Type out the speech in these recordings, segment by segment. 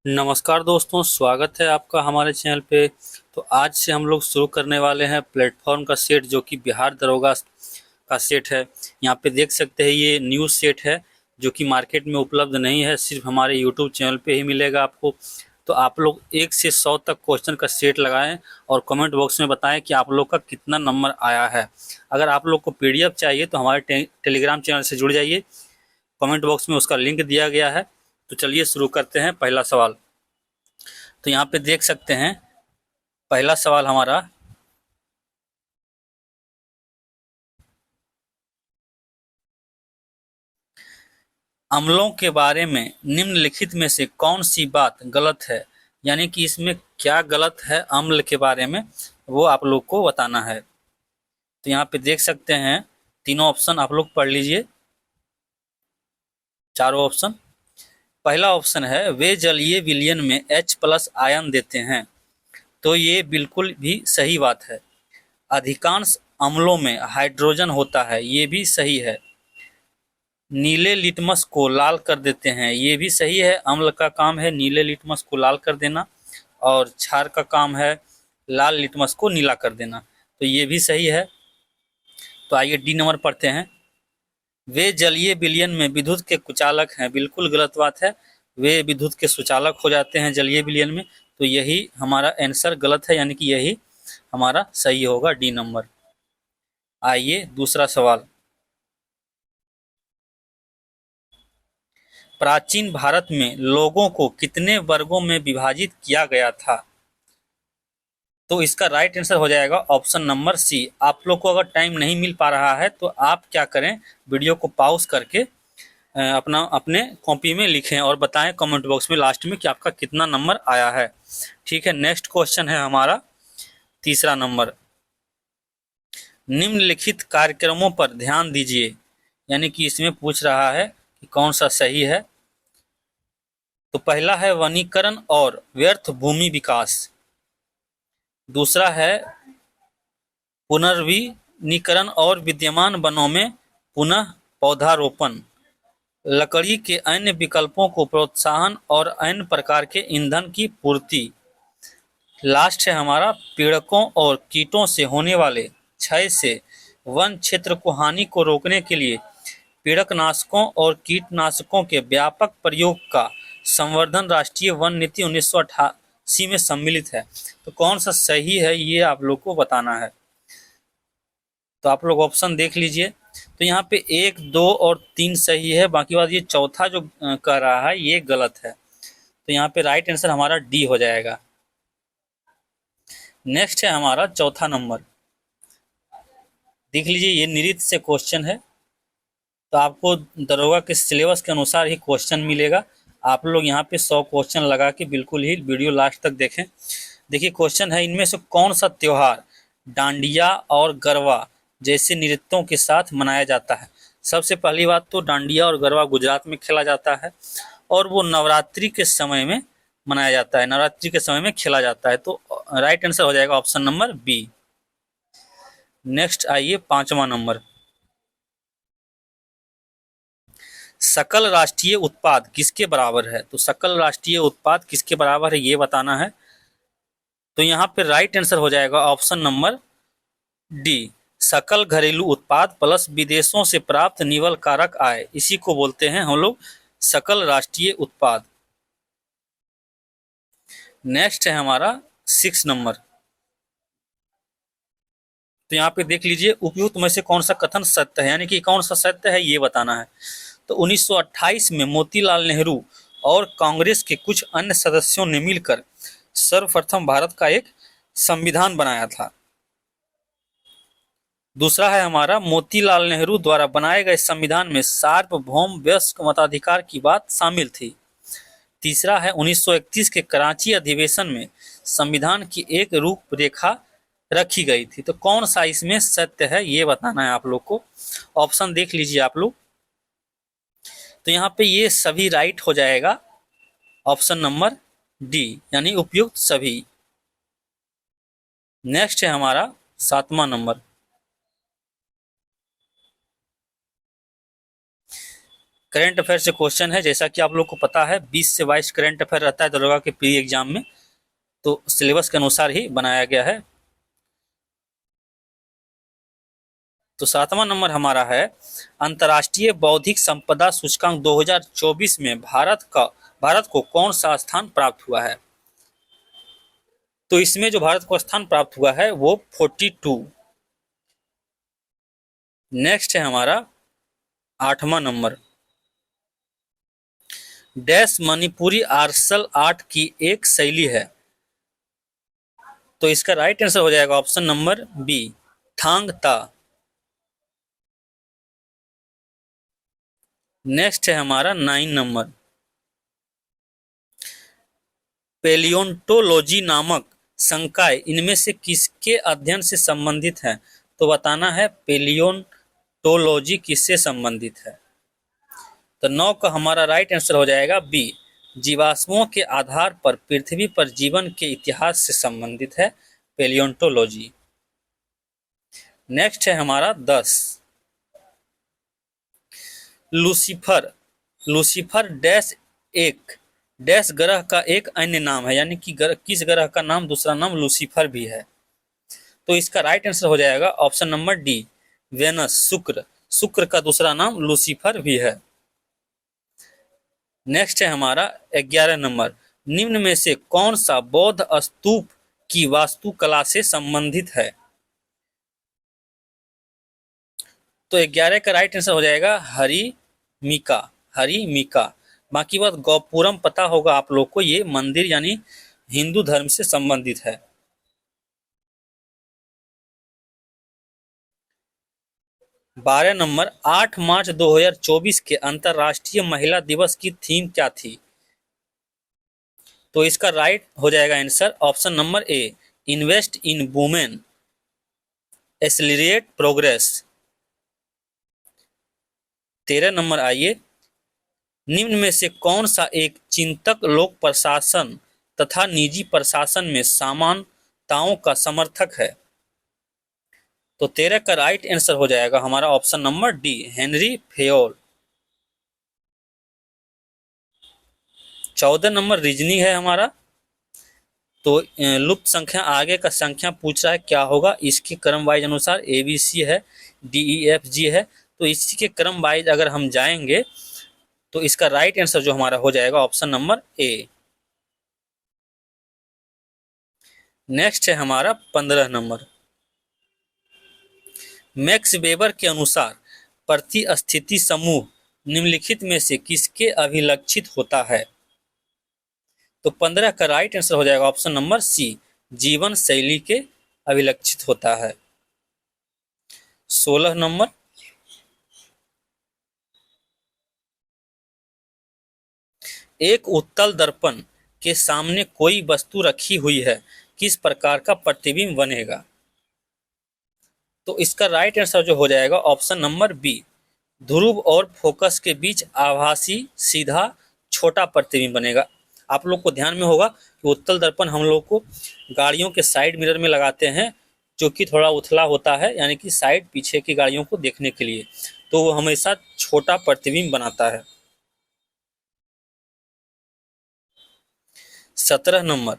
नमस्कार दोस्तों, स्वागत है आपका हमारे चैनल पे। तो आज से हम लोग शुरू करने वाले हैं प्लेटफॉर्म का सेट, जो कि बिहार दरोगा का सेट है। यहाँ पे देख सकते हैं, ये न्यू सेट है जो कि मार्केट में उपलब्ध नहीं है, सिर्फ हमारे यूट्यूब चैनल पे ही मिलेगा आपको। तो आप लोग 1 से 100 तक क्वेश्चन का सेट लगाएं और कमेंट बॉक्स में बताएं कि आप लोग का कितना नंबर आया है। अगर आप लोग को पीडीएफ चाहिए तो हमारे टेलीग्राम चैनल से जुड़ जाइए, कमेंट बॉक्स में उसका लिंक दिया गया है। तो चलिए शुरू करते हैं। पहला सवाल, तो यहाँ पे देख सकते हैं, पहला सवाल हमारा, अम्लों के बारे में निम्नलिखित में से कौन सी बात गलत है। यानी कि इसमें क्या गलत है अम्ल के बारे में, वो आप लोग को बताना है। तो यहाँ पे देख सकते हैं, तीनों ऑप्शन आप लोग पढ़ लीजिए, चारों ऑप्शन। पहला ऑप्शन है, वे जलीय विलयन में H+ आयन देते हैं। तो ये बिल्कुल भी सही बात है। अधिकांश अम्लों में हाइड्रोजन होता है, ये भी सही है। नीले लिटमस को लाल कर देते हैं, ये भी सही है। अम्ल का काम है नीले लिटमस को लाल कर देना, और क्षार का काम है लाल लिटमस को नीला कर देना। तो ये भी सही है। तो आइए डी नंबर पढ़ते हैं। वे जलीय विलयन में विद्युत के कुचालक हैं, बिल्कुल गलत बात है। वे विद्युत के सुचालक हो जाते हैं जलीय विलयन में। तो यही हमारा आंसर गलत है, यानी कि यही हमारा सही होगा, डी नंबर। आइए दूसरा सवाल, प्राचीन भारत में लोगों को कितने वर्गों में विभाजित किया गया था। तो इसका राइट आंसर हो जाएगा ऑप्शन नंबर सी। आप लोग को अगर टाइम नहीं मिल पा रहा है तो आप क्या करें, वीडियो को पॉज करके अपना अपने कॉपी में लिखें और बताएं कमेंट बॉक्स में लास्ट में कि आपका कितना नंबर आया है। ठीक है, नेक्स्ट क्वेश्चन है हमारा तीसरा नंबर। निम्नलिखित कार्यक्रमों पर ध्यान दीजिए। यानी कि इसमें पूछ रहा है कि कौन सा सही है। तो पहला है वनीकरण और व्यर्थ भूमि विकास। दूसरा है पुनर्वनीकरण और विद्यमान वनों में पुनः पौधारोपण। लकड़ी के अन्य विकल्पों को प्रोत्साहन और अन्य प्रकार के ईंधन की पूर्ति। लास्ट है हमारा, पीड़कों और कीटों से होने वाले क्षय से वन क्षेत्र को हानि को रोकने के लिए पीड़कनाशकों और कीटनाशकों के व्यापक प्रयोग का संवर्धन राष्ट्रीय वन नीति 1988 में सम्मिलित है। तो कौन सा सही है ये आप लोग को बताना है। तो आप लोग ऑप्शन देख लीजिए। तो यहाँ पे 1, 2 और 3 सही है, बाकी बात ये चौथा जो कह रहा है ये गलत है। तो यहाँ पे राइट आंसर हमारा डी हो जाएगा। नेक्स्ट है हमारा चौथा नंबर, देख लीजिए, ये नृत्य से क्वेश्चन है। तो आपको दरोगा के सिलेबस के अनुसार ही क्वेश्चन मिलेगा। आप लोग यहाँ पे 100 क्वेश्चन लगा के बिल्कुल ही वीडियो लास्ट तक देखें। देखिए क्वेश्चन है, इनमें से कौन सा त्योहार डांडिया और गरबा जैसे नृत्यों के साथ मनाया जाता है। सबसे पहली बात तो डांडिया और गरबा गुजरात में खेला जाता है, और वो नवरात्रि के समय में मनाया जाता है, नवरात्रि के समय में खेला जाता है। तो राइट आंसर हो जाएगा ऑप्शन नंबर बी। नेक्स्ट आइए पांचवा नंबर, सकल राष्ट्रीय उत्पाद किसके बराबर है। तो सकल राष्ट्रीय उत्पाद किसके बराबर है ये बताना है। तो यहाँ पे राइट आंसर हो जाएगा ऑप्शन नंबर डी, सकल घरेलू उत्पाद प्लस विदेशों से प्राप्त निवल कारक आय, इसी को बोलते हैं हम लोग सकल राष्ट्रीय उत्पाद। नेक्स्ट है हमारा 6 नंबर। तो यहाँ पे देख लीजिए, उपयुक्त में से कौन सा कथन सत्य है, यानी कि कौन सा सत्य है ये बताना है। तो 1928 में मोतीलाल नेहरू और कांग्रेस के कुछ अन्य सदस्यों ने मिलकर सर्वप्रथम भारत का एक संविधान बनाया था। दूसरा है हमारा, मोतीलाल नेहरू द्वारा बनाए गए संविधान में सार्वभौम वयस्क मताधिकार की बात शामिल थी। तीसरा है 1931 के कराची अधिवेशन में संविधान की एक रूपरेखा रखी गई थी। तो कौन सा इसमें सत्य है ये बताना है आप लोग को। ऑप्शन देख लीजिए आप लोग। तो यहाँ पे ये सभी राइट हो जाएगा, ऑप्शन नंबर डी, यानी उपयुक्त सभी। नेक्स्ट है हमारा 7वां नंबर। करंट अफेयर से क्वेश्चन है, जैसा कि आप लोग को पता है 20 से 22 करंट अफेयर रहता है दरोगा के प्री एग्जाम में, तो सिलेबस के अनुसार ही बनाया गया है। तो 7वां नंबर हमारा है, अंतर्राष्ट्रीय बौद्धिक संपदा सूचकांक 2024 में भारत को कौन सा स्थान प्राप्त हुआ है? तो इसमें जो भारत को स्थान प्राप्त हुआ है वो 42। नेक्स्ट है हमारा 8वां नंबर, डैश मणिपुरी आर्शल आर्ट की एक शैली है। तो इसका राइट आंसर हो जाएगा ऑप्शन नंबर बी, थांग ता। नेक्स्ट है हमारा 9 नंबर, पेलियोंटोलॉजी नामक संकाय इनमें से किसके अध्ययन से संबंधित है? तो बताना है पेलियोंटोलॉजी किससे संबंधित है। तो 9 का हमारा राइट आंसर हो जाएगा बी, जीवाश्मों के आधार पर पृथ्वी पर जीवन के इतिहास से संबंधित है पेलियोंटोलॉजी। नेक्स्ट है हमारा 10, लूसीफर। लूसीफर डैश एक डैश ग्रह का एक अन्य नाम है, यानी कि किस ग्रह का नाम दूसरा नाम लूसीफर भी है? तो इसका राइट आंसर हो जाएगा ऑप्शन नंबर डी, वेनस, शुक्र। शुक्र का दूसरा नाम लूसीफर भी है। नेक्स्ट है हमारा 11 नंबर, निम्न में से कौन सा बौद्ध स्तूप की वास्तुकला से संबंधित है? तो 11 का राइट आंसर हो जाएगा हरिमिका, हरिमिका। बाकी बात गौपुरम पता होगा आप लोग को, ये मंदिर यानी हिंदू धर्म से संबंधित है। 12 नंबर, 8 मार्च 2024 के अंतर्राष्ट्रीय महिला दिवस की थीम क्या थी? तो इसका राइट हो जाएगा answer option number A, invest in women, accelerate progress. 13 number आइए, निम्न में से कौन सा एक चिंतक लोक प्रशासन तथा निजी प्रशासन में समानताओं का समर्थक है? तो 13 का राइट आंसर हो जाएगा हमारा option number D, Henry Fayol. 14 number reasoning है हमारा। तो लुप्त संख्या आगे का संख्या पूछ रहा है क्या होगा, इसके क्रम वाइज अनुसार ABC है, DEFG है, तो इसी के क्रम वाइज अगर हम जाएंगे तो इसका राइट आंसर जो हमारा हो जाएगा ऑप्शन नंबर ए। नेक्स्ट है हमारा 15 नंबर, मैक्स वेबर के अनुसार प्रतिस्थिति समूह निम्नलिखित में से किसके अभिलक्षित होता है? तो 15 का राइट आंसर हो जाएगा ऑप्शन नंबर सी, जीवन शैली के अभिलक्षित होता है। 16 नंबर, एक उत्तल दर्पण के सामने कोई वस्तु रखी हुई है, किस प्रकार का प्रतिबिंब बनेगा? तो इसका राइट आंसर जो हो जाएगा ऑप्शन नंबर बी, ध्रुव और फोकस के बीच आभासी सीधा छोटा प्रतिबिंब बनेगा। आप लोग को ध्यान में होगा कि उत्तल दर्पण हम लोग को गाड़ियों के साइड मिरर में लगाते हैं, जो कि थोड़ा उथला होता है, यानी कि साइड पीछे की गाड़ियों को देखने के लिए, तो वो हमेशा छोटा प्रतिबिंब बनाता है। 17 नंबर,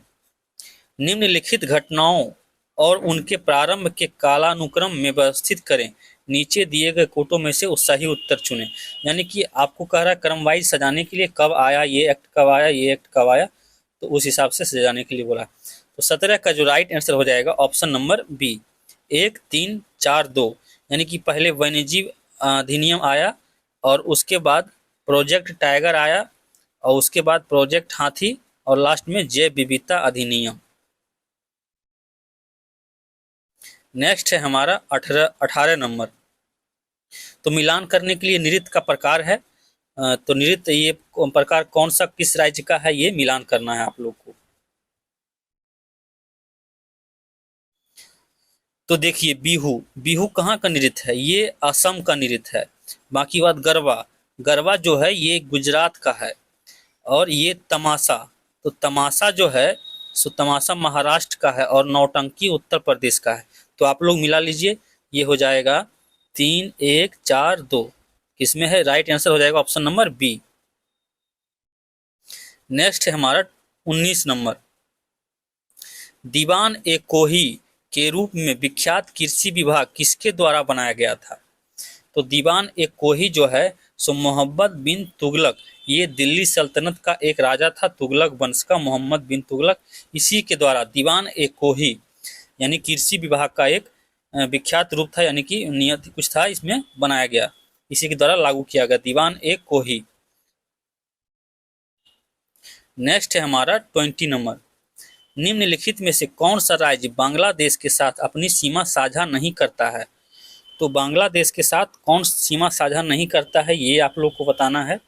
निम्नलिखित घटनाओं और उनके प्रारंभ के कालानुक्रम में व्यवस्थित करें, नीचे दिए गए कोटों में से सही उत्तर चुनें। यानी कि आपको कह रहा है क्रम वाइज सजाने के लिए, कब आया ये एक्ट, कब आया ये एक्ट, कब आया, तो उस हिसाब से सजाने के लिए बोला। तो 17 का जो राइट आंसर हो जाएगा ऑप्शन नंबर बी, 1, 3, 4, 2, यानी कि पहले वन्यजीव अधिनियम आया और उसके बाद प्रोजेक्ट टाइगर आया और उसके बाद प्रोजेक्ट हाथी और लास्ट में जैव विविधता अधिनियम। नेक्स्ट है हमारा 18 नंबर, तो मिलान करने के लिए नृत्य का प्रकार है, तो नृत्य ये प्रकार कौन सा किस राज्य का है, ये मिलान करना है आप लोग को। तो देखिए बिहू, बिहू कहाँ का नृत्य है, ये असम का नृत्य है। बाकी बात गरबा, गरबा जो है ये गुजरात का है। और ये तमाशा, तो तमाशा जो है सो तमाशा महाराष्ट्र का है और नौटंकी उत्तर प्रदेश का है। तो आप लोग मिला लीजिए, ये हो जाएगा 3, 1, 4, 2, इसमें है, राइट आंसर हो जाएगा ऑप्शन नंबर बी। नेक्स्ट है हमारा 19 नंबर, दीवान ए कोही के रूप में विख्यात कृषि विभाग किसके द्वारा बनाया गया था? तो दीवान ए कोही जो है सो मोहम्मद बिन तुगलक, ये दिल्ली सल्तनत का एक राजा था, तुगलक वंश का मोहम्मद बिन तुगलक, इसी के द्वारा दीवान ए कोही यानी कृषि विभाग का एक विख्यात रूप था, यानी कि नियत कुछ था इसमें बनाया गया, इसी के द्वारा लागू किया गया दीवान ए कोही। नेक्स्ट है हमारा 20 नंबर, निम्नलिखित में से कौन सा राज्य बांग्लादेश के साथ अपनी सीमा साझा नहीं करता है? तो बांग्लादेश के साथ कौन सीमा साझा नहीं करता है ये आप लोग को बताना है।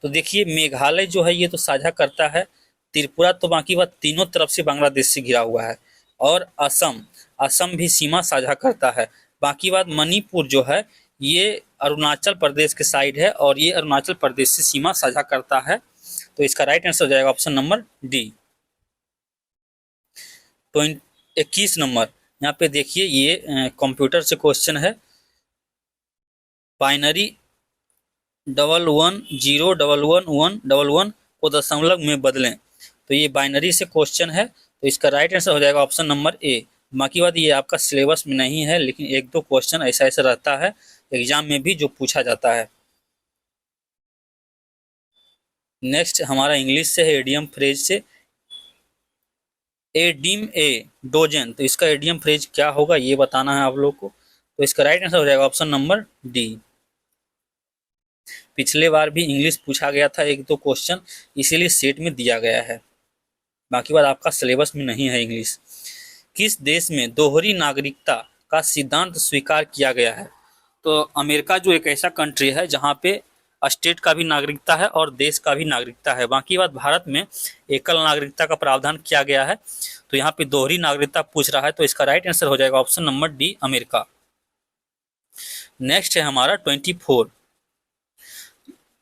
तो देखिए मेघालय जो है ये तो साझा करता है, त्रिपुरा तो बाकी बात तीनों तरफ से बांग्लादेश से घिरा हुआ है, और असम, असम भी सीमा साझा करता है। बाकी बात मणिपुर जो है ये अरुणाचल प्रदेश के साइड है, और ये अरुणाचल प्रदेश से सीमा साझा करता है, तो इसका राइट आंसर हो जाएगा ऑप्शन नंबर डी। 21 नंबर, यहाँ पे देखिए ये कंप्यूटर से क्वेश्चन है, बाइनरी 11011111 को दशमलव में बदलें, तो ये बाइनरी से क्वेश्चन है, तो इसका राइट आंसर हो जाएगा ऑप्शन नंबर ए। बाकी बात ये आपका सिलेबस में नहीं है, लेकिन एक दो क्वेश्चन ऐसा ऐसा रहता है एग्जाम में भी जो पूछा जाता है। नेक्स्ट हमारा इंग्लिश से है, एडियम फ्रेज से, एडिम ए डोजन, तो इसका एडियम फ्रेज क्या होगा ये बताना है आप लोग को, तो इसका राइट आंसर हो जाएगा ऑप्शन नंबर डी। पिछले बार भी इंग्लिश पूछा गया था एक दो क्वेश्चन, इसीलिए सेट में दिया गया है, बाकी बात आपका सिलेबस में नहीं है इंग्लिश। किस देश में दोहरी नागरिकता का सिद्धांत स्वीकार किया गया है? तो अमेरिका जो एक ऐसा कंट्री है जहाँ पे स्टेट का भी नागरिकता है और देश का भी नागरिकता है, बाकी बात भारत में एकल नागरिकता का प्रावधान किया गया है, तो यहाँ पे दोहरी नागरिकता पूछ रहा है, तो इसका राइट आंसर हो जाएगा option number D, America. Next है हमारा 24,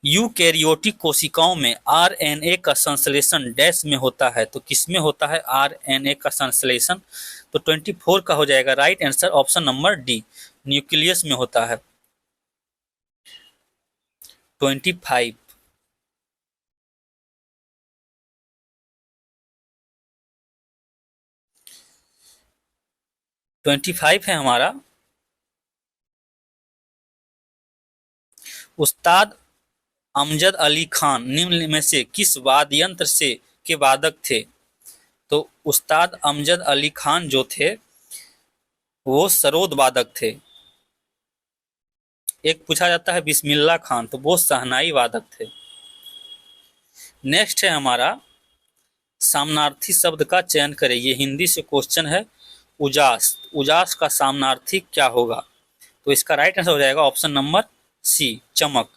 यूकैरियोटिक कोशिकाओं में आरएनए का संश्लेषण डैश में होता है, तो किस में होता है आरएनए का संश्लेषण? तो 24 का हो जाएगा right answer option number D, nucleus में होता है। 25, है हमारा, उस्ताद अमजद अली खान निम्न में से किस वाद्ययंत्र से के वादक थे? तो उस्ताद अमजद अली खान जो थे वो सरोद वादक थे। एक पूछा जाता है बिस्मिल्लाह खान, तो वो शहनाई वादक थे। नेक्स्ट है हमारा, सामनार्थी शब्द का चयन करें, ये हिंदी से क्वेश्चन है, उजास, उजास का सामनार्थी क्या होगा? तो इसका राइट आंसर हो जाएगा ऑप्शन नंबर सी, चमक।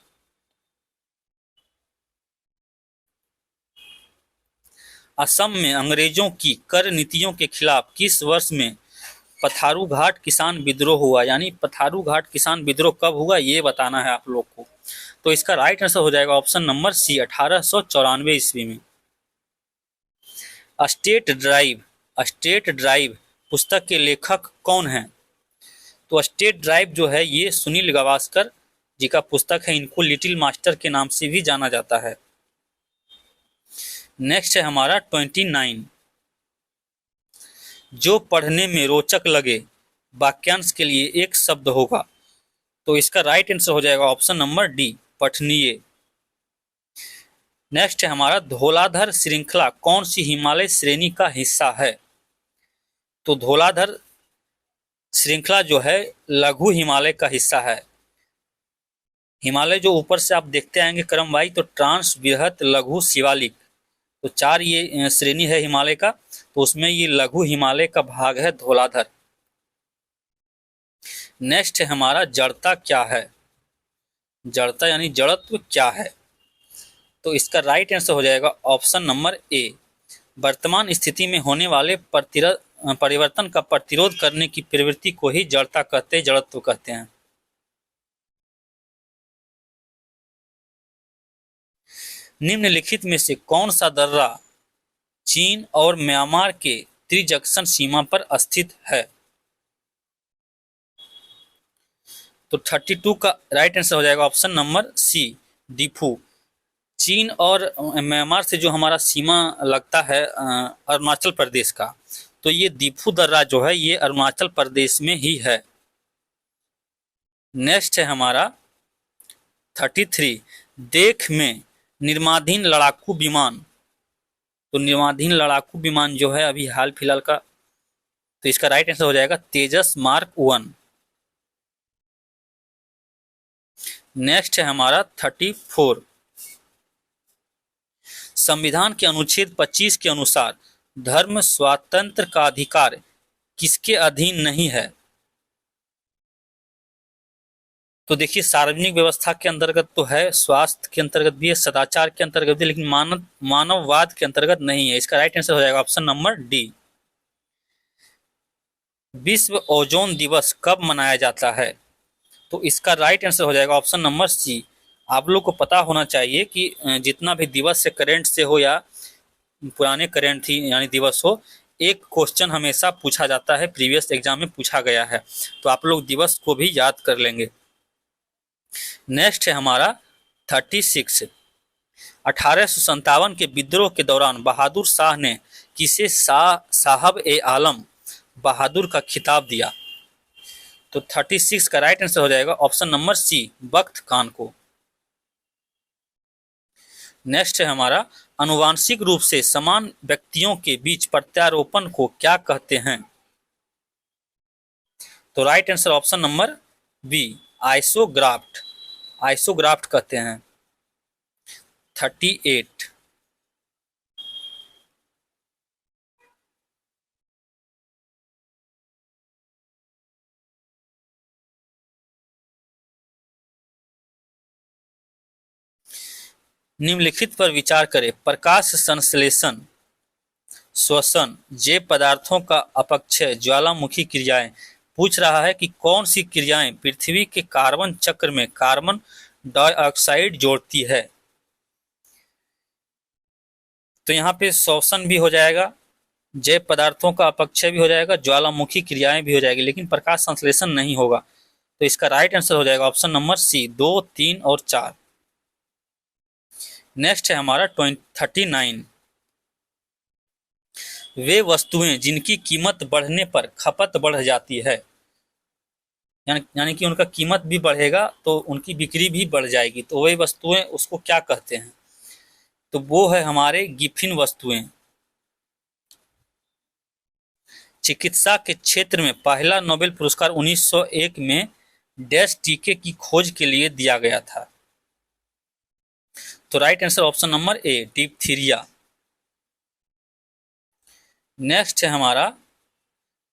असम में अंग्रेजों की कर नीतियों के खिलाफ किस वर्ष में पथारू घाट किसान विद्रोह हुआ? यानी पथारू घाट किसान विद्रोह कब हुआ ये बताना है आप लोग को, तो इसका राइट आंसर हो जाएगा ऑप्शन नंबर सी, 1894 ईस्वी में। स्टेट ड्राइव, स्टेट ड्राइव पुस्तक के लेखक कौन हैं? तो स्टेट ड्राइव जो है ये सुनील गावस्कर जी का पुस्तक है, इनको लिटिल मास्टर के नाम से भी जाना जाता है। नेक्स्ट है हमारा 29, जो पढ़ने में रोचक लगे वाक्यांश के लिए एक शब्द होगा, तो इसका राइट आंसर हो जाएगा ऑप्शन नंबर डी, पठनीय। नेक्स्ट है हमारा, धौलाधर श्रृंखला कौन सी हिमालय श्रेणी का हिस्सा है? तो धौलाधर श्रृंखला जो है लघु हिमालय का हिस्सा है। हिमालय जो ऊपर से आप देखते आएंगे क्रमवाई, तो ट्रांस, बृहत, लघु, शिवालिक, तो 4 ये श्रेणी है हिमालय का, तो उसमें ये लघु हिमालय का भाग है धौलाधर। नेक्स्ट है हमारा, जड़ता क्या है? जड़ता यानी जड़त्व क्या है? तो इसका राइट आंसर हो जाएगा ऑप्शन नंबर ए, वर्तमान स्थिति में होने वाले परिवर्तन का प्रतिरोध करने की प्रवृत्ति को ही जड़ता कहते हैं, जड़त्व कहते हैं। निम्नलिखित में से कौन सा दर्रा चीन और म्यांमार के त्रिजंक्शन सीमा पर स्थित है? तो 32 का राइट आंसर हो जाएगा ऑप्शन नंबर सी, दीफू। चीन और म्यांमार से जो हमारा सीमा लगता है अरुणाचल प्रदेश का, तो ये दीफू दर्रा जो है ये अरुणाचल प्रदेश में ही है। नेक्स्ट है हमारा 33, देख में निर्माणाधीन लड़ाकू विमान। तो निर्माणाधीन लड़ाकू विमान जो है अभी हाल फिलहाल का, तो इसका राइट आंसर हो जाएगा तेजस मार्क 1। नेक्स्ट है हमारा 34, संविधान के अनुच्छेद 25 के अनुसार धर्म स्वातंत्र का अधिकार किसके अधीन नहीं है? तो देखिए, सार्वजनिक व्यवस्था के अंतर्गत तो है, स्वास्थ्य के अंतर्गत भी है, सदाचार के अंतर्गत भी, लेकिन मानववाद के अंतर्गत नहीं है। इसका राइट आंसर हो जाएगा ऑप्शन नंबर डी। विश्व ओजोन दिवस कब मनाया जाता है? तो इसका राइट आंसर हो जाएगा ऑप्शन नंबर सी। आप लोग को पता होना चाहिए कि जितना भी दिवस से करेंट से हो या पुराने करेंट थी यानी दिवस हो, एक क्वेश्चन हमेशा पूछा जाता है, प्रीवियस एग्जाम में पूछा गया है, तो आप लोग दिवस को भी याद कर लेंगे। नेक्स्ट है हमारा 36, 1857 के विद्रोह के दौरान बहादुर शाह ने किसे साहब ए आलम बहादुर का खिताब दिया? तो 36 का राइट आंसर हो जाएगा ऑप्शन नंबर सी, बख्त खान को। नेक्स्ट है हमारा, आनुवांशिक रूप से समान व्यक्तियों के बीच प्रत्यारोपण को क्या कहते हैं? तो right answer option number B, isograft. Isograft कहते हैं। 38, निम्नलिखित पर विचार करें। प्रकाश संश्लेषण, श्वसन, जैव पदार्थों का अपक्षय, ज्वालामुखी क्रियाएं। पूछ रहा है कि कौन सी क्रियाएं पृथ्वी के कार्बन चक्र में कार्बन डाइऑक्साइड जोड़ती है? तो यहाँ पे श्वसन भी हो जाएगा, जैव पदार्थों का अपक्षय भी हो जाएगा, ज्वालामुखी क्रियाएं भी हो जाएगी, लेकिन प्रकाश संश्लेषण नहीं होगा। तो इसका राइट आंसर हो जाएगा ऑप्शन नंबर सी, 2, 3 और 4। नेक्स्ट है हमारा 39, वे वस्तुएं जिनकी कीमत बढ़ने पर खपत बढ़ जाती है, यानी कि उनका कीमत भी बढ़ेगा तो उनकी बिक्री भी बढ़ जाएगी, तो वही वस्तुएं उसको क्या कहते हैं? तो वो है हमारे गिफिन वस्तुएं। चिकित्सा के क्षेत्र में पहला नोबेल पुरस्कार 1901 में डैश टीके की खोज के लिए दिया गया था। तो राइट आंसर ऑप्शन नंबर ए, डिप्थीरिया। नेक्स्ट है हमारा,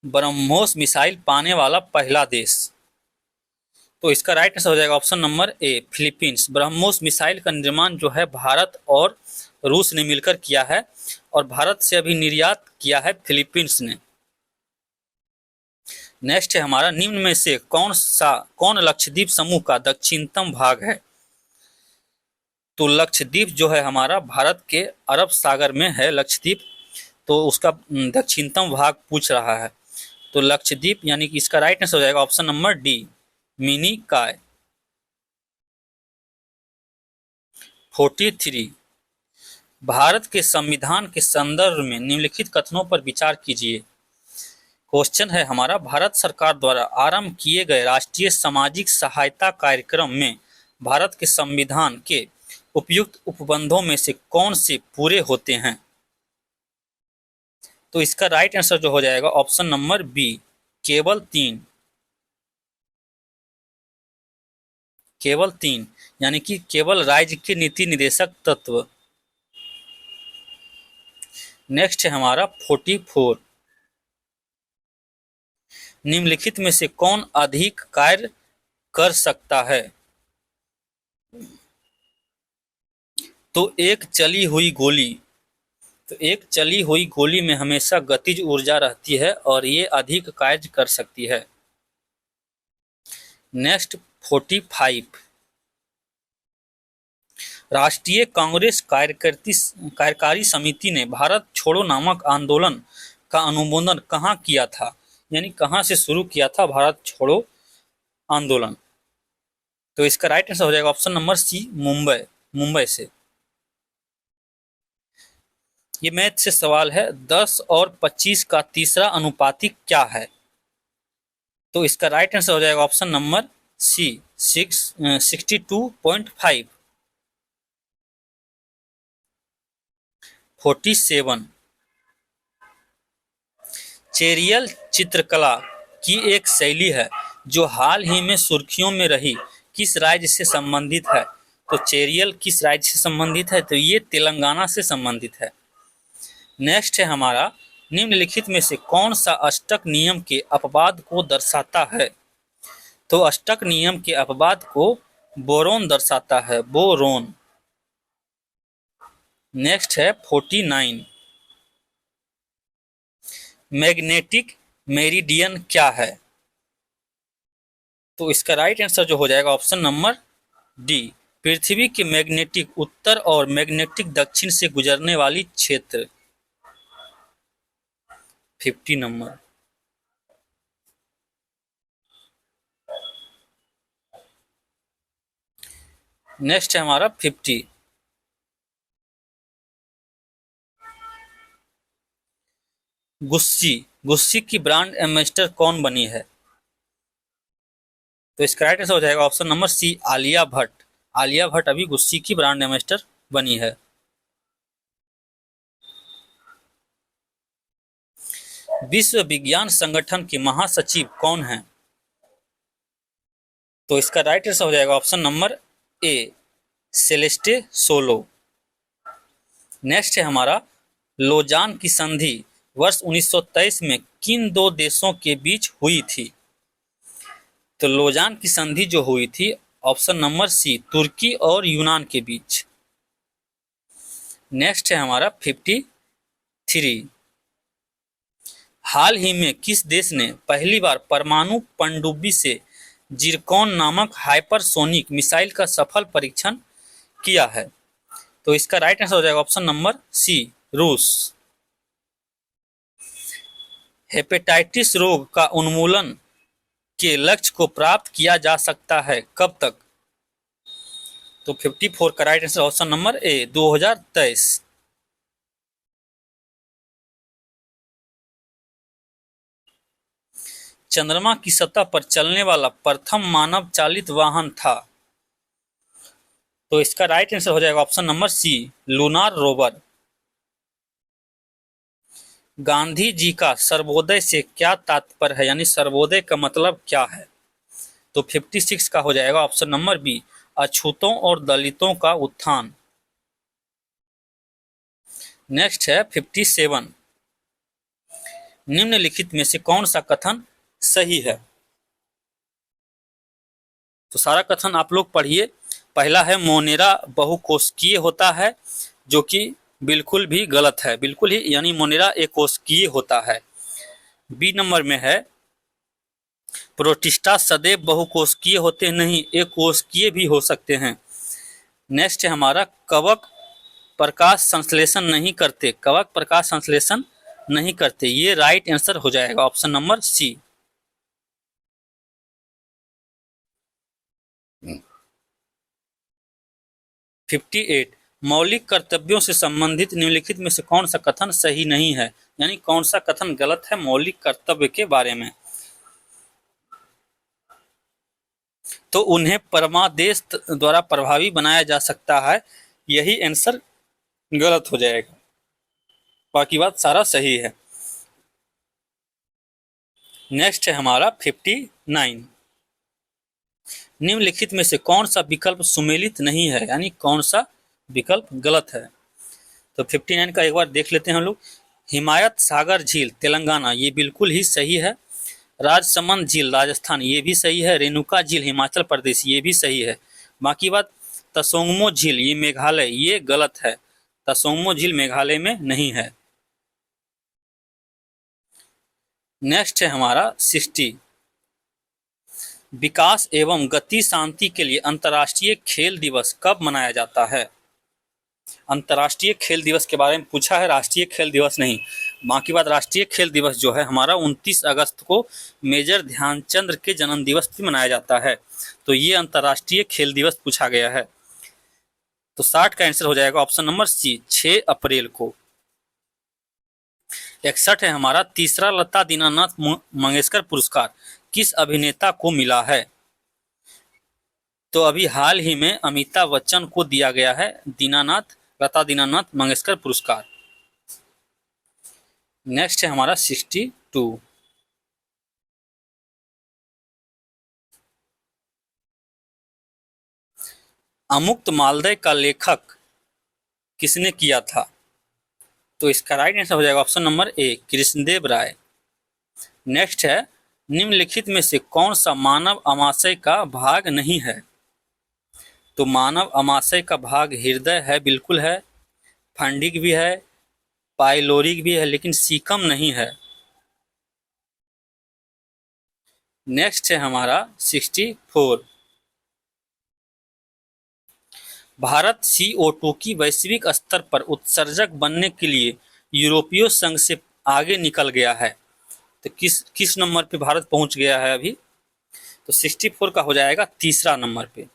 ब्रह्मोस मिसाइल पाने वाला पहला देश। तो इसका राइट आंसर हो जाएगा ऑप्शन नंबर ए, फिलीपींस। ब्रह्मोस मिसाइल का निर्माण जो है भारत और रूस ने मिलकर किया है, और भारत से अभी निर्यात किया है फिलीपींस ने। नेक्स्ट है हमारा, निम्न में से कौन लक्षद्वीप समूह का दक्षिणतम भाग है? तो लक्षद्वीप जो है हमारा भारत के अरब सागर में है लक्षद्वीप, तो उसका दक्षिणतम भाग पूछ रहा है। तो लक्षद्वीप यानी कि इसका राइट आंसर हो जाएगा ऑप्शन नंबर डी, मिनी काय। 43, भारत के संविधान के संदर्भ में निम्नलिखित कथनों पर विचार कीजिए। क्वेश्चन है हमारा, भारत सरकार द्वारा आरंभ किए गए राष्ट्रीय सामाजिक सहायता कार्यक्रम में भारत के संविधान के उपयुक्त उपबंधों में से कौन से पूरे होते हैं? तो इसका राइट आंसर जो हो जाएगा ऑप्शन नंबर बी, केवल 3। केवल 3 यानी कि केवल राज्य के नीति निदेशक तत्व। नेक्स्ट है हमारा 44, निम्नलिखित में से कौन अधिक कार्य कर सकता है? तो एक चली हुई गोली में हमेशा गतिज ऊर्जा रहती है और ये अधिक कार्य कर सकती है। नेक्स्ट 45, राष्ट्रीय कांग्रेस कार्यकारी समिति ने भारत छोड़ो नामक आंदोलन का अनुमोदन कहाँ किया था? यानी कहाँ से शुरू किया था भारत छोड़ो आंदोलन? तो इसका राइट आंसर हो जाएगा option number C, Mumbai, Mumbai से। ये मैथ से सवाल है, 10 और 25 का तीसरा अनुपातिक क्या है? तो इसका राइट आंसर हो जाएगा ऑप्शन नंबर सी, 62.5। 47। चेरियल चित्रकला की एक शैली है जो हाल ही में सुर्खियों में रही, किस राज्य से संबंधित है? तो चेरियल किस राज्य से संबंधित है? तो ये तेलंगाना से संबंधित है। नेक्स्ट है हमारा, निम्नलिखित में से कौन सा अष्टक नियम के अपवाद को दर्शाता है? तो अष्टक नियम के अपवाद को बोरोन दर्शाता है, बोरोन। नेक्स्ट है 49। मैग्नेटिक मेरिडियन क्या है? तो इसका राइट आंसर जो हो जाएगा ऑप्शन नंबर डी, पृथ्वी के मैग्नेटिक उत्तर और मैग्नेटिक दक्षिण से गुजरने वाली क्षेत्र। 50 नंबर। नेक्स्ट है हमारा 50। गुस्सी, गुस्सी की ब्रांड एम्बेसडर कौन बनी है? तो इसका राइट आंसर हो जाएगा option number C, Alia Bhatt. Alia Bhatt अभी गुस्सी की ब्रांड एम्बेसडर बनी है। विश्व विज्ञान संगठन के महासचिव कौन हैं? तो इसका राइट आंसर हो जाएगा ऑप्शन नंबर ए, सेलेस्टे सोलो। नेक्स्ट है हमारा, लोजान की संधि वर्ष 1923 में किन दो देशों के बीच हुई थी? तो लोजान की संधि जो हुई थी, ऑप्शन नंबर सी, तुर्की और यूनान के बीच। नेक्स्ट है हमारा 53। हाल ही में किस देश ने पहली बार परमाणु पनडुब्बी से जिरकॉन नामक हाइपरसोनिक मिसाइल का सफल परीक्षण किया है? तो इसका राइट आंसर हो जाएगा ऑप्शन नंबर सी, रूस। हेपेटाइटिस रोग का उन्मूलन के लक्ष्य को प्राप्त किया जा सकता है कब तक? तो 54 का राइट आंसर ऑप्शन नंबर ए, 2023। चंद्रमा की सतह पर चलने वाला प्रथम मानव चालित वाहन था? तो इसका राइट आंसर हो जाएगा option number C, lunar rover. Gandhi ji का सर्वोदय से क्या तात्पर्य है, यानी सर्वोदय का मतलब क्या है? तो 56 का हो जाएगा ऑप्शन नंबर बी, अछूतों और दलितों का उत्थान। नेक्स्ट है 57। निम्नलिखित में से कौन सा कथन सही है? तो सारा कथन आप लोग पढ़िए। पहला है, मोनेरा बहुकोशिकीय होता है, जो कि बिल्कुल भी गलत है, बिल्कुल ही, यानी मोनेरा एकोशिकीय होता है। बी नंबर में है, प्रोटिस्टा सदैव बहुकोशिकीय होते नहीं, एकोशिकीय भी हो सकते हैं। नेक्स्ट है हमारा, कवक प्रकाश संश्लेषण नहीं करते, कवक प्रकाश संश्लेषण नहीं करते, ये राइट आंसर हो जाएगा ऑप्शन नंबर सी। Hmm. 58। मौलिक कर्तव्यों से संबंधित निम्नलिखित में से कौन सा कथन सही नहीं है, यानी कौन सा कथन गलत है मौलिक कर्तव्य के बारे में? तो उन्हें परमादेश द्वारा प्रभावी बनाया जा सकता है, यही आंसर गलत हो जाएगा, बाकी बात सारा सही है। नेक्स्ट है हमारा 59। निम्नलिखित में से कौन सा विकल्प सुमेलित नहीं है, यानी कौन सा विकल्प गलत है? तो 59 का एक बार देख लेते हैं हम लोग। हिमायत सागर झील तेलंगाना, ये बिल्कुल ही सही है। राजसमंद झील राजस्थान, ये भी सही है। रेणुका झील हिमाचल प्रदेश, ये भी सही है। बाकी बात, तसोंगमो झील ये मेघालय, ये गलत है, तसोंगमो झील मेघालय में नहीं है। नेक्स्ट है हमारा 60। विकास एवं गति शांति के लिए अंतर्राष्ट्रीय खेल दिवस कब मनाया जाता है? अंतर्राष्ट्रीय खेल दिवस के बारे में पूछा है, राष्ट्रीय खेल दिवस नहीं। बाकी बात, राष्ट्रीय खेल दिवस जो है हमारा 29 अगस्त को मेजर ध्यानचंद के जन्म दिवस भी मनाया जाता है। तो ये अंतर्राष्ट्रीय खेल दिवस पूछा गया है। तो 60 का आंसर हो जाएगा ऑप्शन नंबर सी, 6 अप्रैल को। 61 है हमारा, तीसरा लता दीनानाथ मंगेशकर पुरस्कार किस अभिनेता को मिला है? तो अभी हाल ही में अमिताभ बच्चन को दिया गया है लता दीनानाथ मंगेशकर पुरस्कार। नेक्स्ट है हमारा 62। अमुक्त मालदय का लेखक किसने किया था? तो इसका राइट आंसर हो जाएगा option number A, Krishnadeva Raya. Next है, निम्नलिखित में से कौन सा मानव अमाशय का भाग नहीं है? तो मानव अमाशय का भाग हृदय है, बिल्कुल है। फंडिक भी है, पाइलोरिक भी है, लेकिन सीकम नहीं है। नेक्स्ट है हमारा 64। भारत CO2 की वैश्विक स्तर पर उत्सर्जक बनने के लिए यूरोपीय संघ से आगे निकल गया है। तो किस किस नंबर पे भारत पहुंच गया है अभी? तो 64 का हो जाएगा तीसरा नंबर पे।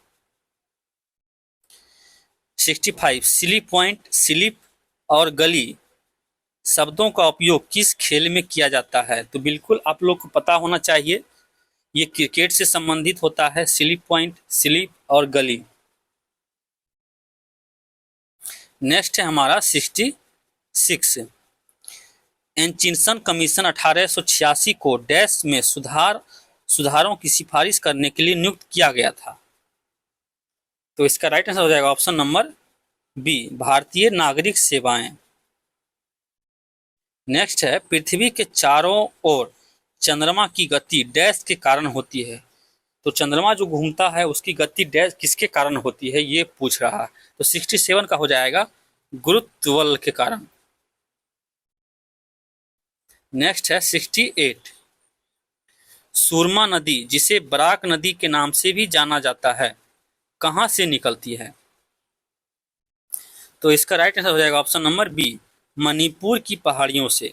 65, स्लिप पॉइंट, स्लिप और गली शब्दों का उपयोग किस खेल में किया जाता है? तो बिल्कुल आप लोग को पता होना चाहिए, ये क्रिकेट से संबंधित होता है। स्लिप पॉइंट, स्लिप और गली। नेक्स्ट है हमारा 66। एंचिंसन कमीशन 1886 को डैश में सुधारों की सिफारिश करने के लिए नियुक्त किया गया था। तो इसका राइट आंसर हो जाएगा ऑप्शन नंबर बी, भारतीय नागरिक सेवाएं। नेक्स्ट है, पृथ्वी के चारों ओर चंद्रमा की गति डैश के कारण होती है। तो चंद्रमा जो घूमता है उसकी गति डैश किसके कारण होती है, ये पूछ रहा है। तो 67 का हो जाएगा गुरुत्व बल के कारण। नेक्स्ट है 68। सुरमा नदी, जिसे बराक नदी के नाम से भी जाना जाता है, कहां से निकलती है? तो इसका राइट आंसर हो जाएगा ऑप्शन नंबर बी, मणिपुर की पहाड़ियों से।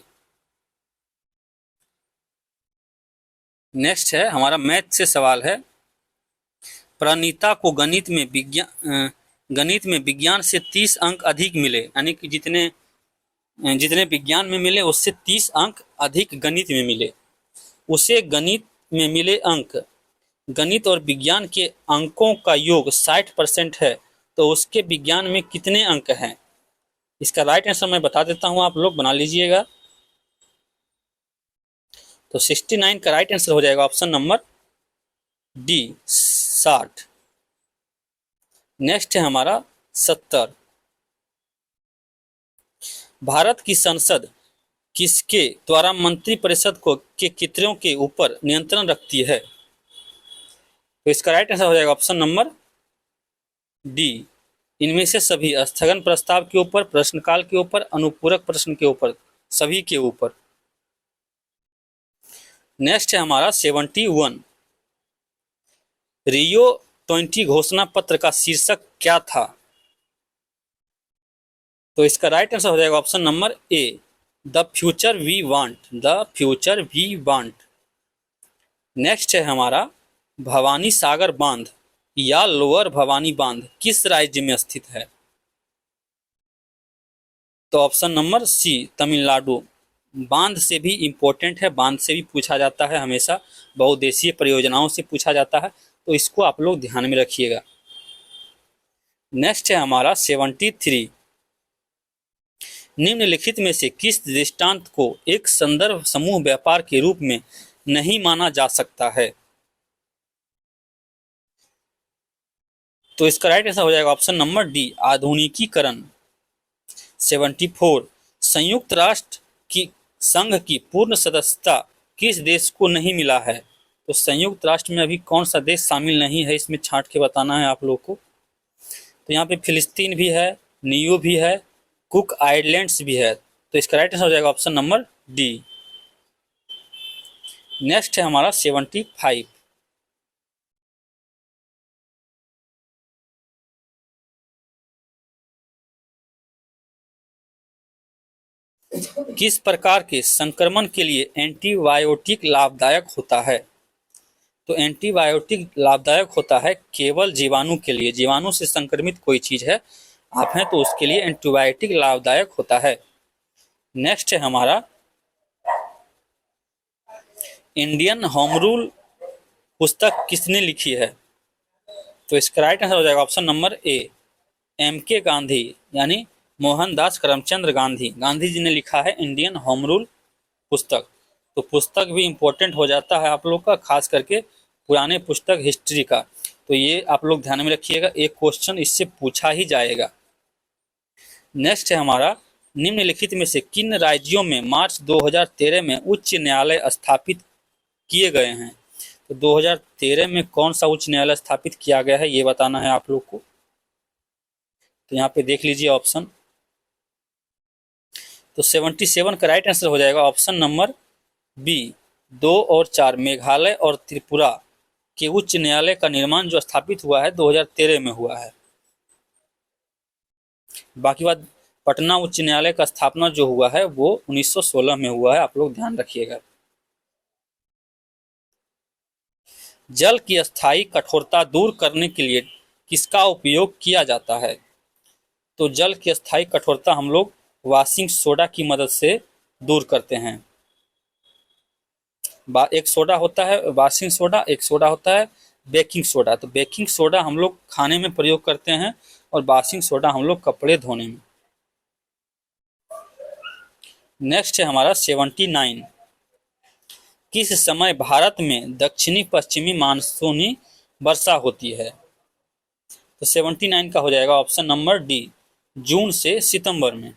नेक्स्ट है हमारा मैथ से सवाल है, प्रणीता को गणित में विज्ञान से 30 अंक अधिक मिले, यानी कि जितने जितने विज्ञान में मिले उससे 30 अंक अधिक गणित में मिले। उसे गणित में मिले अंक गणित और विज्ञान के अंकों का योग 60% है, तो उसके विज्ञान में कितने अंक हैं? इसका राइट आंसर मैं बता देता हूं, आप लोग बना लीजिएगा। तो 69 का राइट आंसर हो जाएगा ऑप्शन नंबर डी, 60। नेक्स्ट है हमारा 70। भारत की संसद किसके द्वारा मंत्रिपरिषद के कितनों के ऊपर नियंत्रण रखती है? तो इसका राइट आंसर हो जाएगा ऑप्शन नंबर डी, इनमें से सभी। स्थगन प्रस्ताव के ऊपर, प्रश्नकाल के ऊपर, अनुपूरक प्रश्न के ऊपर, सभी के ऊपर। नेक्स्ट है हमारा 71। रियो 20 घोषणा पत्र का शीर्षक क्या था? तो इसका राइट आंसर हो जाएगा option number A, the future we want, the future we want. Next है हमारा भवानी सागर बांध या लोअर भवानी बांध किस राज्य में स्थित है? तो ऑप्शन नंबर सी, तमिलनाडु। बांध से भी इंपॉर्टेंट है, बांध से भी पूछा जाता है, हमेशा बहुउद्देशीय परियोजनाओं से पूछा जाता है, तो इसको आप लोग ध्यान में रखिएगा। नेक्स्ट है हमारा 73। निम्नलिखित में से किस दृष्टांत को एक संदर्भ समूह व्यापार के रूप में नहीं माना जा सकता है? तो इसका राइट आंसर हो जाएगा ऑप्शन नंबर डी, आधुनिकीकरण। 74। संयुक्त राष्ट्र की संघ की पूर्ण सदस्यता किस देश को नहीं मिला है? तो संयुक्त राष्ट्र में अभी कौन सा देश शामिल नहीं है, इसमें छांट के बताना है आप लोग को। तो यहाँ पे फिलिस्तीन भी है, नियो भी है, कुक आइलैंड्स भी है। तो इसका राइट आंसर हो जाएगा ऑप्शन नंबर डी। नेक्स्ट है हमारा 75। किस प्रकार के संक्रमण के लिए एंटीबायोटिक लाभदायक होता है? तो एंटीबायोटिक लाभदायक होता है केवल जीवाणु के लिए। जीवाणु से संक्रमित कोई चीज है आप हैं तो उसके लिए एंटीबायोटिक लाभदायक होता है। नेक्स्ट है हमारा इंडियन होम रूल पुस्तक किसने लिखी है? तो इसका राइट आंसर हो जाएगा ऑप्शन नंबर ए, M.K. गांधी यानी मोहनदास करमचंद गांधी। गांधी जी ने लिखा है इंडियन होम रूल पुस्तक। तो पुस्तक भी इम्पोर्टेंट हो जाता है आप लोग का, खास करके पुराने पुस्तक हिस्ट्री का। तो ये आप लोग ध्यान में रखिएगा, एक क्वेश्चन इससे पूछा ही जाएगा। नेक्स्ट है हमारा निम्नलिखित में से किन राज्यों में मार्च 2013 में उच्च न्यायालय स्थापित किए गए हैं? तो 2013 में कौन सा उच्च न्यायालय स्थापित किया गया है ये बताना है आप लोग को। तो यहाँ पे देख लीजिए ऑप्शन। तो 77 का राइट आंसर हो जाएगा ऑप्शन नंबर बी, 2 और 4। मेघालय और त्रिपुरा के उच्च न्यायालय का निर्माण जो स्थापित हुआ है 2013 में हुआ है। बाकी बात पटना उच्च न्यायालय का स्थापना जो हुआ है वो 1916 में हुआ है, आप लोग ध्यान रखिएगा। जल की स्थायी कठोरता दूर करने के लिए किसका उपयोग किया जाता है? तो जल की स्थायी कठोरता हम लोग वॉशिंग सोडा की मदद से दूर करते हैं। एक सोडा होता है वॉशिंग सोडा, एक सोडा होता है बेकिंग सोडा। तो बेकिंग सोडा हम लोग खाने में प्रयोग करते हैं और वॉशिंग सोडा हम लोग कपड़े धोने में। नेक्स्ट है हमारा 79। किस समय भारत में दक्षिणी पश्चिमी मानसूनी वर्षा होती है? तो 79 का हो जाएगा ऑप्शन नंबर डी, जून से सितंबर में।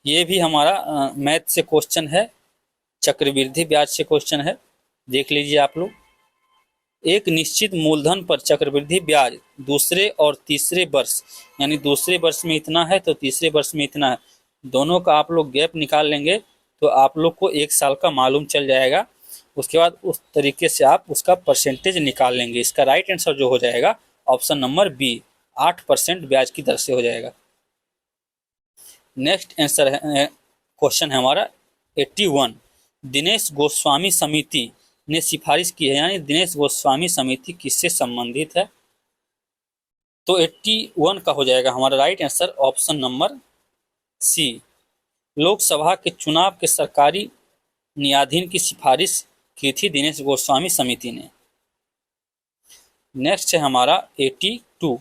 ये भी हमारा मैथ से क्वेश्चन है, चक्रवृद्धि ब्याज से क्वेश्चन है, देख लीजिए आप लोग। एक निश्चित मूलधन पर चक्रवृद्धि ब्याज दूसरे और तीसरे वर्ष, यानी दूसरे वर्ष में इतना है तो तीसरे वर्ष में इतना है, दोनों का आप लोग गैप निकाल लेंगे तो आप लोग को एक साल का मालूम चल जाएगा। उसके बाद उस तरीके से आप उसका परसेंटेज निकाल लेंगे। इसका राइट आंसर जो हो जाएगा ऑप्शन नंबर बी, 8% ब्याज की दर से हो जाएगा। नेक्स्ट आंसर है क्वेश्चन है हमारा 81। दिनेश गोस्वामी समिति ने सिफारिश की है, यानी दिनेश गोस्वामी समिति किससे संबंधित है? तो 81 का हो जाएगा हमारा right answer option number C, Lok Sabha के चुनाव के सरकारी न्यायाधीन की सिफारिश की थी दिनेश गोस्वामी समिति ने। नेक्स्ट है हमारा 82।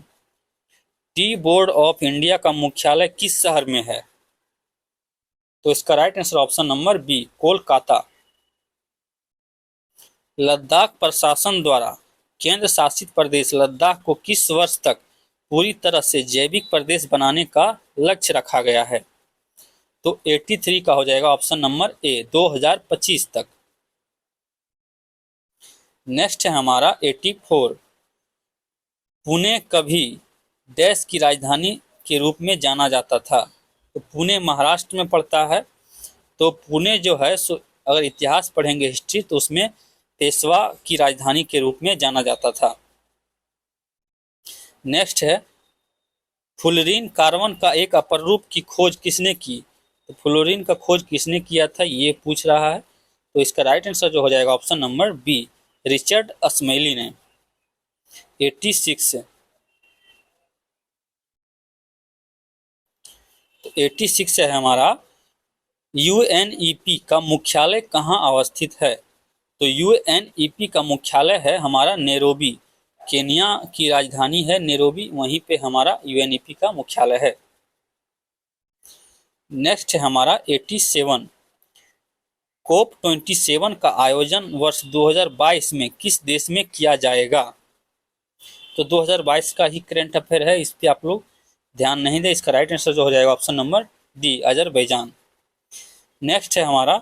टी बोर्ड ऑफ इंडिया का मुख्यालय किस शहर में है? तो इसका right answer option number B, Kolkata. Ladakh प्रशासन द्वारा केंद्र शासित प्रदेश लद्दाख को किस वर्ष तक पूरी तरह से जैविक प्रदेश बनाने का लक्ष्य रखा गया है? तो 83 का हो जाएगा ऑप्शन नंबर ए, 2025 तक। नेक्स्ट है हमारा 84। पुणे कभी देश की राजधानी के रूप में जाना जाता था? तो पुणे महाराष्ट्र में पड़ता है। तो पुणे जो है अगर इतिहास पढ़ेंगे हिस्ट्री तो उसमें पेशवा की राजधानी के रूप में जाना जाता था। नेक्स्ट है फ्लोरीन कार्बन का एक अपर रूप की खोज किसने की? तो फ्लोरीन का खोज किसने किया था ये पूछ रहा है। तो इसका राइट आंसर जो हो जाएगा ऑप्शन नंबर बी, रिचर्ड अस्मेली ने। 86। तो 86 है हमारा यूएनईपी का मुख्यालय कहाँ अवस्थित है? तो यूएनईपी का मुख्यालय है हमारा नैरोबी, केन्या की राजधानी है नैरोबी, वहीं पे हमारा यूएनईपी का मुख्यालय है। नेक्स्ट है हमारा 87। कोप 27 का आयोजन वर्ष 2022 में किस देश में किया जाएगा? तो 2022 का ही करंट अफेयर है, इस पे आप लोग ध्यान नहीं दे। इसका राइट आंसर जो हो जाएगा option number D, Azerbaijan. Next है हमारा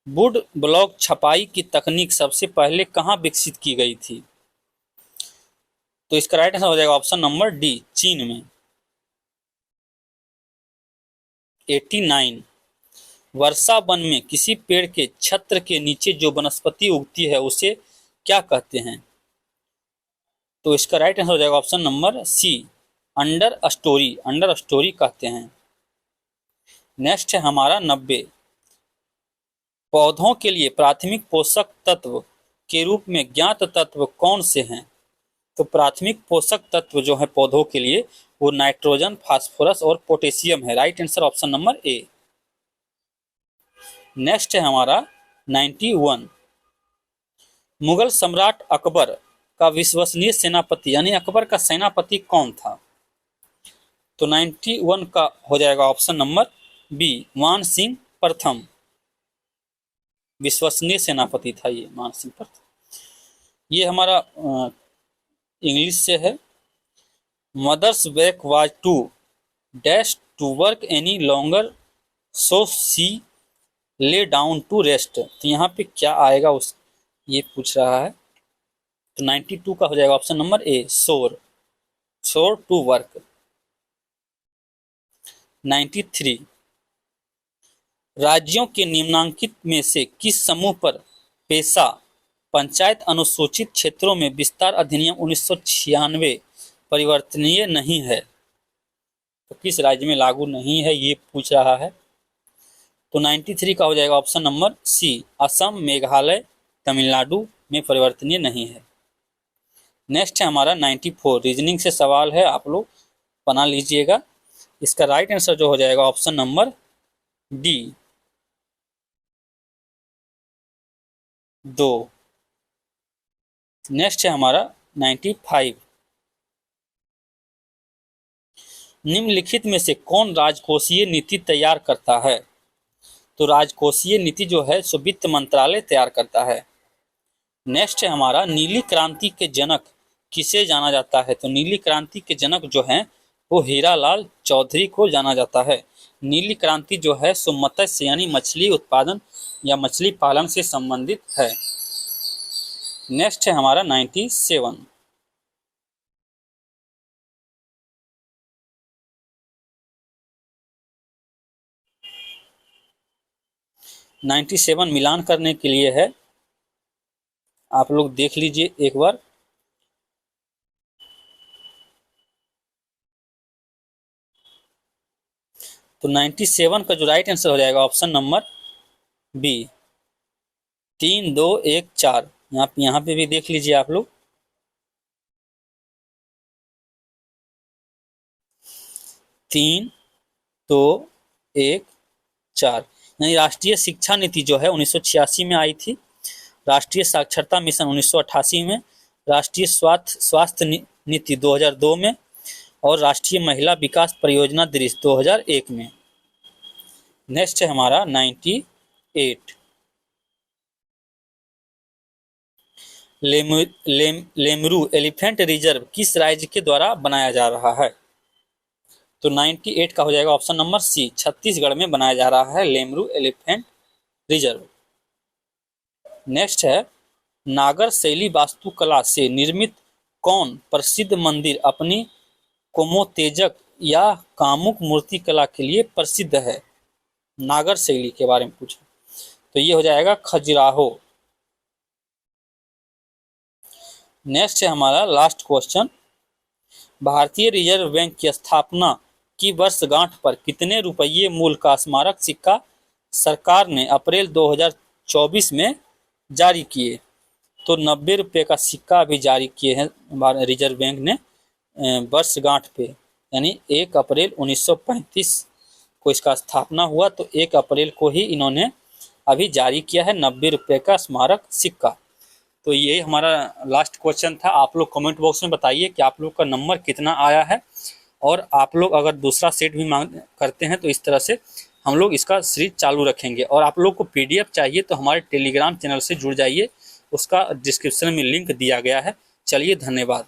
वुड ब्लॉक छपाई की तकनीक सबसे पहले कहाँ विकसित की गई थी? तो इसका राइट आंसर हो जाएगा ऑप्शन नंबर डी, चीन में। 89। वर्षा वन में किसी पेड़ के छत्र के नीचे जो वनस्पति उगती है उसे क्या कहते हैं? तो इसका राइट आंसर हो जाएगा option number C, understory. Understory कहते हैं। नेक्स्ट है हमारा 90, पौधों के लिए प्राथमिक पोषक तत्व के रूप में ज्ञात तत्व कौन से हैं? तो प्राथमिक पोषक तत्व जो है पौधों के लिए वो नाइट्रोजन, फास्फोरस और पोटेशियम है। राइट आंसर ऑप्शन नंबर ए। नेक्स्ट है हमारा 91, मुगल सम्राट अकबर का विश्वसनीय सेनापति यानी अकबर का सेनापति कौन था? तो 91 का हो जाएगा ऑप्शन नंबर बी, मान सिंह प्रथम। विश्वसनीय सेनापति था ये मान सिंह प्रथम। ये हमारा इंग्लिश से है। Mother's back was too dash to work any longer so she lay down to rest. तो यहाँ पे क्या आएगा उस ये पूछ रहा है। तो 92 का हो जाएगा ऑप्शन नंबर ए, शोर टू वर्क। 93, राज्यों के निम्नांकित में से किस समूह पर पेशा पंचायत अनुसूचित क्षेत्रों में विस्तार अधिनियम 1996 परिवर्तनीय नहीं है? तो किस राज्य में लागू नहीं है ये पूछ रहा है। तो 93 का हो जाएगा option number C, Assam, Meghalaya, Tamil Nadu में परिवर्तनीय नहीं है। नेक्स्ट है हमारा 94, रीजनिंग से सवाल है, आप लोग बना लीजिएगा। इसका राइट आंसर जो हो जाएगा ऑप्शन नंबर डी, 2। नेक्स्ट है हमारा 95, निम्नलिखित में से कौन राजकोषीय नीति तैयार करता है? तो राजकोषीय नीति जो है सो वित्त मंत्रालय तैयार करता है। नेक्स्ट है हमारा नीली क्रांति के जनक किसे जाना जाता है? तो नीली क्रांति के जनक जो हैं वो हीरालाल चौधरी को जाना जाता है। नीली क्रांति जो है सो मत्स्य यानी मछली उत्पादन या मछली पालन से संबंधित है। नेक्स्ट है हमारा 97, मिलान करने के लिए है, आप लोग देख लीजिए एक बार। तो 97 का जो राइट आंसर हो जाएगा ऑप्शन नंबर बी, 3, 2, 1, 4। यहाँ पे भी देख लीजिए आप लोग। 3, 2, 1, 4 यानी राष्ट्रीय शिक्षा नीति जो है 1986 में आई थी, राष्ट्रीय साक्षरता मिशन 1988 में, राष्ट्रीय स्वास्थ्य नीति 2002 में और राष्ट्रीय महिला विकास परियोजना दृश्य 2001 में। नेक्स्ट है हमारा 98, लेमरू एलिफेंट रिजर्व किस राज्य के द्वारा बनाया जा रहा है? तो 98 का हो जाएगा ऑप्शन नंबर सी, छत्तीसगढ़ में बनाया जा रहा है लेमरू एलिफेंट रिजर्व। नेक्स्ट है, नागर शैली वास्तुकला से निर्मित कौन प्रसिद्ध मंदिर अपनी कोमोतेजक या कामुक मूर्ति कला के लिए प्रसिद्ध है? नागर शैली के बारे में पूछा तो ये हो जाएगा खजुराहो। नेक्स्ट है हमारा लास्ट क्वेश्चन, भारतीय रिजर्व बैंक की स्थापना की वर्षगांठ पर कितने रुपये मूल्य का स्मारक सिक्का सरकार ने अप्रैल 2024 में जारी किए? तो 90 रुपये का सिक्का अभी जारी किए हैं रिजर्व बैंक ने वर्षगांठ पे, यानी 1 अप्रैल 1935 को इसका स्थापना हुआ, तो 1 अप्रैल को ही इन्होंने अभी जारी किया है 90 रुपये का स्मारक सिक्का। तो ये हमारा लास्ट क्वेश्चन था। आप लोग कमेंट बॉक्स में बताइए कि आप लोग का नंबर कितना आया है, और आप लोग अगर दूसरा सेट भी मांग करते हैं तो इस तरह से हम लोग इसका सीरीज चालू रखेंगे। और आप लोग को PDF चाहिए तो हमारे टेलीग्राम चैनल से जुड़ जाइए, उसका डिस्क्रिप्शन में लिंक दिया गया है। चलिए, धन्यवाद।